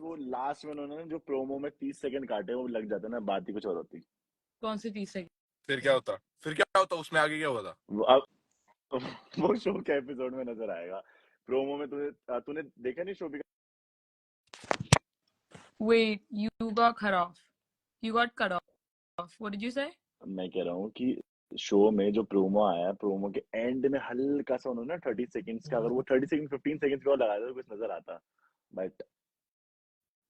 वो लास्ट में उन्होंने जो प्रोमो में 30 सेकंड काटे वो लग जाता ना, बात ही कुछ और होती। कौन सी 30 सेकंड? फिर क्या होता उसमें आगे क्या हुआ था? वो अब वो शो के एपिसोड में नजर आएगा। प्रोमो में तूने देखा नहीं Shobhika? Wait, you got cut off. You got cut off. What did you say? मैं कह रहा हूँ कि शो में जो प्रोमो आया, प्रोमो के एंड में हल्का सा उन्होंने 30 सेकंड्स का, अगर वो 30 सेकंड 15 सेकंड्स का लगाया तो कुछ नजर आता, बट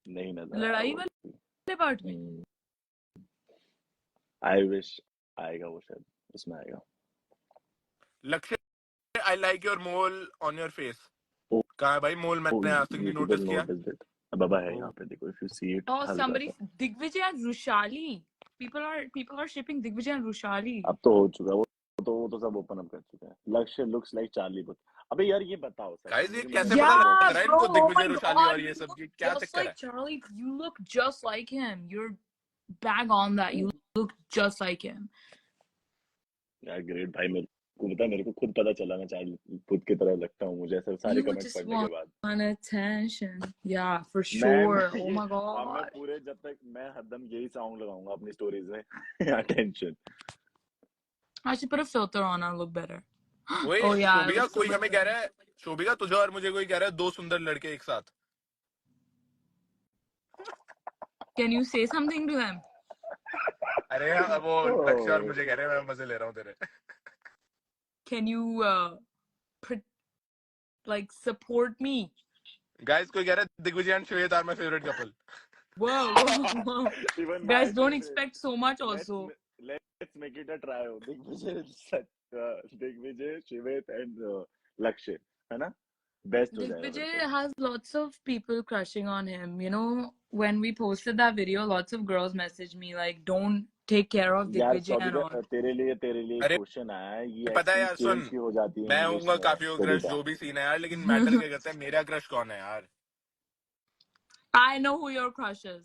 नहीं नजर आया लड़ाई वो। वाले पार्ट में? आई विश आएगा वो, शायद उसमें आएगा। Lakshya, I like your mole on your face. ओ, कहाँ है भाई मोल? मैंने आज तक नहीं नोटिस किया। बाबा है यहाँ पे, देखो, if you see it, Oh, हल्का somebody, सा। Digvijay and Rushali. People are shipping Digvijay and Rushali. अब तो हो चुका वो तो सब ओपन अप कर चुके हैं। लक्ष्य लुक्स लाइक चार्ली पुथ। अबे यार ये बताओ सर, गाइस ये कैसे Yeah, पता लग रहा है bro. इनको Oh Digvijay my Rushali God, और ये you सब look की क्या just चक्कर है? like Charlie. You look just like him. You're bang on that. You look just like him. यार ग्रेट भाई, मेरे को खुद पता चला मैं चार्ली पुथ की तरह लगता हूँ, मुझे ऐसे सारे You कमेंट just पढ़ने के बाद। want attention. Yeah, for मैं sure. Oh ये my अब मैं God. पूरे जब तक मैं हरदम यही सॉन्ग लगाऊंगा अपनी स्टोरीज में attention. I should put a filter on and look better. वही Oh yeah, I Shobhika look so कोई much हमें कह better. रहा है, शोभिका तुझे और मुझे कोई कह रहा है दो सुंदर लड़के एक साथ। Can you say something to them? अरे वो लक्ष्य और मुझे कह रहे हैं, मैं मजे ले रहा हूँ तेरे। Can you like support me? Guys कोई कह रहा है Digvijay and Shweta are my favourite couple. Whoa. Even Guys, my don't favorite. expect so much also. Let's make it a trio. Digvijay, Shivit and Lakshya, है ना? Best हो जाएगा Digvijay फिर तो। has lots of people crushing on him. You know, when we posted that video, lots of girls messaged me like, "Don't take care of यार Digvijay and all." Shobhika, तेरे लिए अरे क्वेश्चन आया है, ये पता है यार, एक्सेंट सुन चेंज क्यों हो जाती है मैं इंग्लिश हूँगा में काफी क्रश शोभिका? जो भी सीन है यार, लेकिन मैटर क्या करता है मेरा क्रश कौन है यार? I know who your crush is.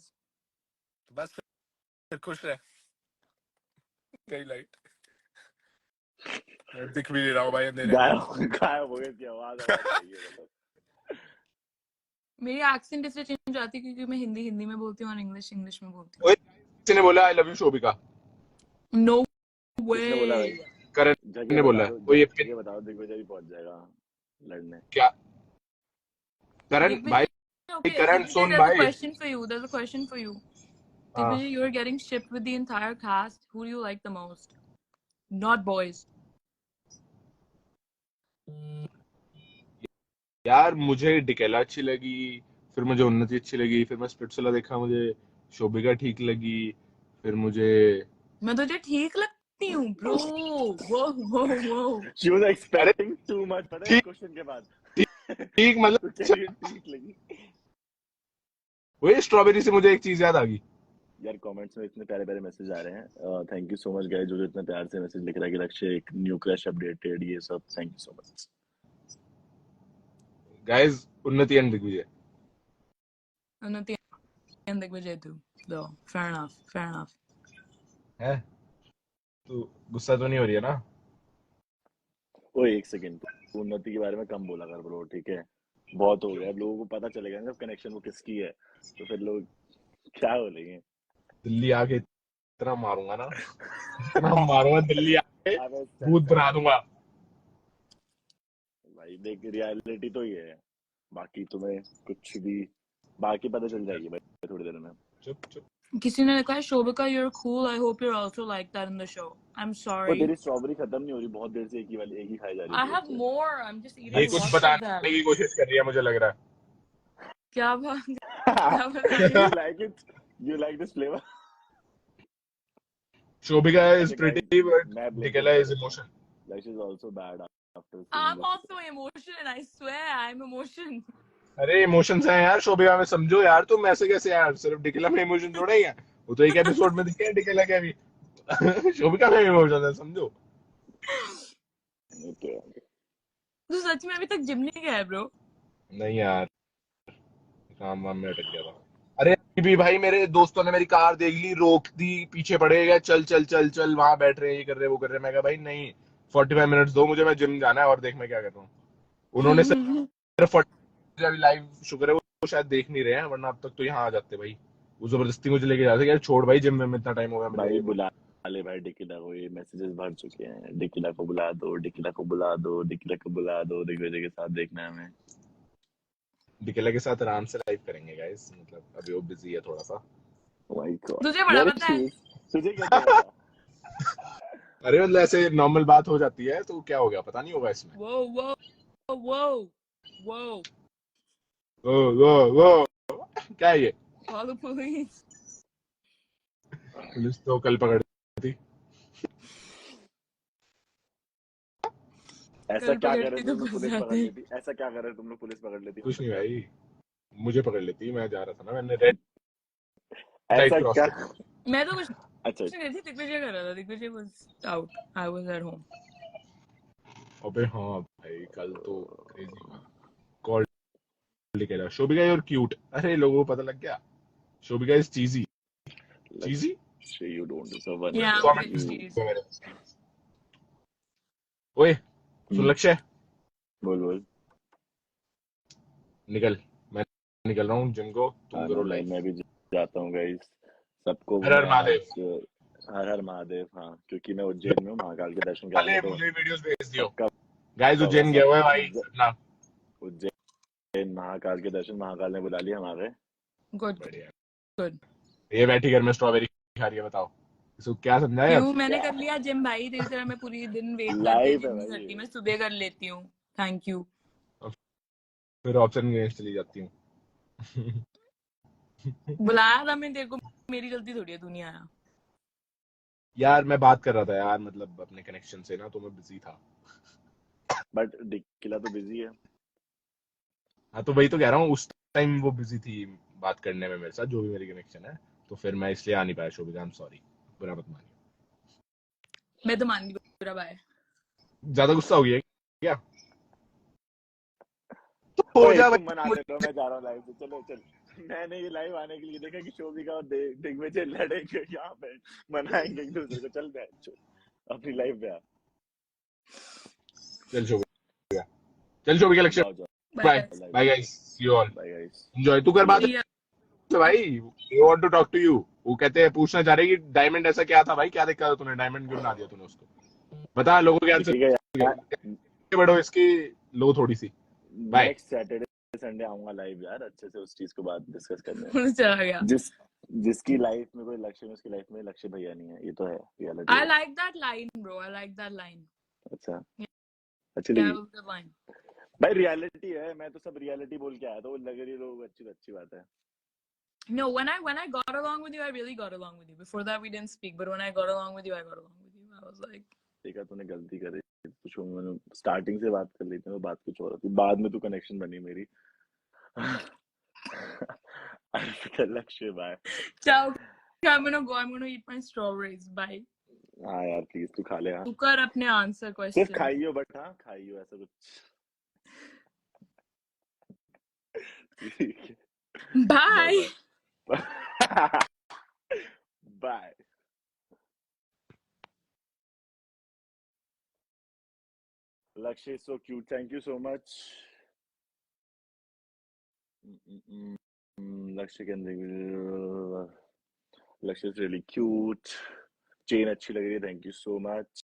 बस फिर खुश रहे। कई लाइट दिख भी नहीं रहा हूँ भाई अंधेरे में। गायब हो गई इसकी आवाज चाहिए मतलब। मेरी एक्सेंट इसलिए चेंज आती है क्योंकि मैं हिंदी में बोलती हूँ और इंग्लिश में बोलती हूँ। ओए किसी ने बोला I love you Shobhika? No किसने बोला भाई? way. करण ने बोला। वो ये जगह बताओ, दिग्विजय भी पहुंच जाएगा लड़ने। क्या करण भाई? Okay, Karan Digvijay, soon there's a भाई। question for you. Digvijay, you're getting shipped with the entire cast. Who do you like the most? Not boys. यार मुझे डिकेला अच्छी लगी, फिर मुझे उन्नति अच्छी लगी, फिर मैं स्पिट्सुला देखा, मुझे शोभिका ठीक लगी, फिर मुझे मैं तुझे ठीक लगती हूँ bro. Whoa. She was expecting too much, पता है क्वेश्चन के बाद। ठीक मतलब तो कह रही है, ठीक लगी। वही स्ट्रॉबेरी से मुझे एक चीज याद आ गई यार कमेंट्स में इतने प्यारे मैसेज आ रहे हैं। Thank you so much guys, जो इतने प्यार से मैसेज लिख रहा है कि लक्ष्य एक न्यू क्रश अपडेटेड, ये सब thank you so much guys. Unnati and Digvijay. Unnati and Digvijay too. Though, fair enough. है तू गुस्सा तो नहीं हो रही है ना? ओए एक सेकंड, उन्नति के बारे में कम बोला कर ब्रो, ठीक है? बहुत हो गया, लोगों को पता चलेगा ना कनेक्शन वो किसकी है, तो फिर लोग क्या बोलेंगे। दिल्ली आके इतना मारूंगा ना, इतना मारूंगा दिल्ली आके भूत बना दूंगा भाई। देख रियलिटी तो ये है, बाकी तुम्हें कुछ भी बाकी पता चल जाएगी भाई थोड़ी देर में। चुप किसी ने लिखा है Shobhika you're cool. I hope you're also like that in the show. I'm वो sorry. तेरी स्ट्रॉबेरी खत्म नहीं हो रही, बहुत देर से एक ही खाई जा रही है। I have more. I'm just eating ये lots कुछ of बताने them. की कोशिश कर रही है मुझे लग रहा है। क्या बात? You like this flavor? Shobhika is pretty, but Nicola is emotion. Lakshya is also bad after. I'm also emotion. I swear, I'm emotion. अरे इमोशंस हैं यार शोभिका में, समझो यार तुम ऐसे कैसे यार, सिर्फ डिकेला में इमोशन थोड़ा ही है, वो तो एक एपिसोड में दिखे हैं डिकेला के भी। शोभिका में इमोशन है, समझो। तू सच में अभी तक जिम नहीं गया है ब्रो? नहीं यार, काम वाम में अटक गया था। अरे अभी भाई मेरे दोस्तों ने मेरी कार देख ली, रोक दी, पीछे पड़े गए, चल चल चल चल वहां बैठ रहे, ये कर रहे वो कर रहे। मैं कहा भाई नहीं, 45 मिनट्स दो मुझे, मैं जिम जाना है और देख मैं क्या कर रहा हूँ। उन्होंने सिर्फ लाइव शुक्र है वो तो शायद देख नहीं रहे हैं, वरना अब तक तो यहाँ आ जाते भाई। वो जबरदस्ती मुझे लेके जाते यार, छोड़ भाई जिम में इतना टाइम हो गया मुझे, भाई ये वो। बुला ले भाई डिकिला को, ये मैसेजेस भर चुके हैं, डिकिला को बुला दो, डिकिला को बुला दो, डिकिला को बुला दो, दिग्विजय के साथ देखना है हमें। डिकेला के साथ आराम से लाइव करेंगे गाइस, मतलब अभी वो बिजी है थोड़ा सा। माय गॉड तुझे बड़ा वेरी पता है। क्यूट। तुझे कैसे पता? अरे मतलब ऐसे नॉर्मल बात हो जाती है तो क्या हो गया, पता नहीं होगा इसमें। वो वो वो वो ओ वो क्या है ये? call the police। पुलिस तो कल पकड़ थी। ऐसा कल क्या कर रहे पकड़ती थे तो तुम लोग, फंस पुलिस पकड़ जाते। लेती? ऐसा क्या कर रहे थे तुम लोग, पुलिस पकड़ लेती? कुछ नहीं मतलब भाई, मुझे पकड़ लेती, मैं जा रहा था ना, मैंने रेड लाइट ऐसा क्रॉस क्या? कर। मैं तो कुछ अच्छा नहीं कर रही थी, दिग्विजय कर रहा था। Digvijay was out, I was at home। अबे हाँ भाई, कल तो क्रेजी हुआ। कॉल लिखेगा शोभिका यूर क्यूट, अरे लोगों को पता लग गया। शोभिका इज चीजी। चीजी लक्ष्य you don't deserve one Yeah, I'm a bit you. cheese। ओए सुन लक्ष्य, बोल बोल। निकल, मैं निकल रहा हूँ जिम को, तुम हाँ करो नहीं, लाइव। मैं भी जाता हूँ गाइस। सबको हर हर मैं महादेव। आज हर हर महादेव। हाँ क्योंकि मैं उज्जैन में हूँ, महाकाल के दर्शन करूंगा, वाले तो मुझे वीडियोस भेज दियो। सबका गाइस होगा उज्जैन गया सब। हुआ है भाई अपना। उज्जैन महाकाल के दर्शन, महाकाल ने बुला लिया हमारे। Good, बढ़िया। good। ये बैठी घर में स्ट्रॉबेरी खा रही है, बताओ इसको क्या समझाए अब। क्यों? मैंने कर लिया जिम भाई, तेरी तरह मैं पूरी दिन वेट करके लाइव है जिम नहीं भाई करती, ये। मैं सुबह कर लेती हूँ। Thank you. फिर ऑप्शन गेम्स चली जाती हूँ। बुलाया था मैं तेरे को, मेरी गलती थोड़ी है तू नहीं आया। यार मैं बात कर रहा था यार, मतलब अपने कनेक्शन से ना, तो मैं बिजी था। बट डिकिला तो बिजी है। हाँ तो वही तो कह रहा हूँ, उस टाइम वो बिजी थी बात करने में मेरे साथ, जो भी मेरी कनेक्शन है, तो फिर मैं इसलिए आ नहीं पाया। शोभिका आई एम सॉरी, बुरा मत मानिए। मैं तो मान गई, बुरा बाय। ज्यादा गुस्सा हो गया है क्या? तो हो ओए जा तुम भाई मनाते रहो, मुझे। मैं जा रहा हूँ लाइव से। चलो चल। मैंने ये लाइव आने के लिए देखा कि शोभिका और दिग्विजय लड़ेंगे यहाँ पे, मनाएंगे एक दूसरे को। चल बैठ अपनी लाइव पे आ। चल शोभिका, चल शोभिका लक्ष्य, जाओ जाओ bye. Bye. Live. Bye guys, see you all, bye guys. Enjoy. तू कर बात See ya। भाई, they want to talk to you. वो कहते हैं, पूछना चाह रहे कि डायमंड ऐसा क्या था भाई, क्या देखा था तूने, डायमंड क्यों बना दिया तूने उसको, बता लोगों के आंसर। दिखेगा यार। बढ़ो इसकी, लो थोड़ी सी। बाय। नेक्स्ट सैटरडे संडे आऊंगा लाइव यार, अच्छे से उस चीज को बात डिस्कस करने। चला गया। जिसकी लाइफ में कोई लक्ष्य, में उसकी लाइफ में लक्ष्य भैया नहीं है, ये तो है रियलिटी I है। like that line, bro. I like that line। अच्छा Yeah, अच्छी that लगी was a good line। भाई, रियलिटी है। मैं तो सब रियलिटी बोल के आया था, वो लग रही लोग अच्छी बात है। No, when I got along with you, I really got along with you. Before that, we didn't speak, but when I got along with you, I got along with you। I was like, देखा तूने गलती करी, कुछ मैंने starting से बात कर ली थी, वो बात कुछ और थी, बाद में तो कनेक्शन बनी मेरी। लक्ष्य bye. ciao। I'm gonna go। I'm gonna eat my strawberries। Bye। हाँ यार प्लीज तू खा ले। हाँ तू कर अपने आंसर सिर्फ क्वेश्चन। खाइयो, बट हाँ खाइयो, ऐसा कुछ। ठीक है। Bye। Bye bye. Lakshya is so cute. Thank you so much. Lakshya can Lakshya is really cute. Chain अच्छी लग रही है. Thank you so much.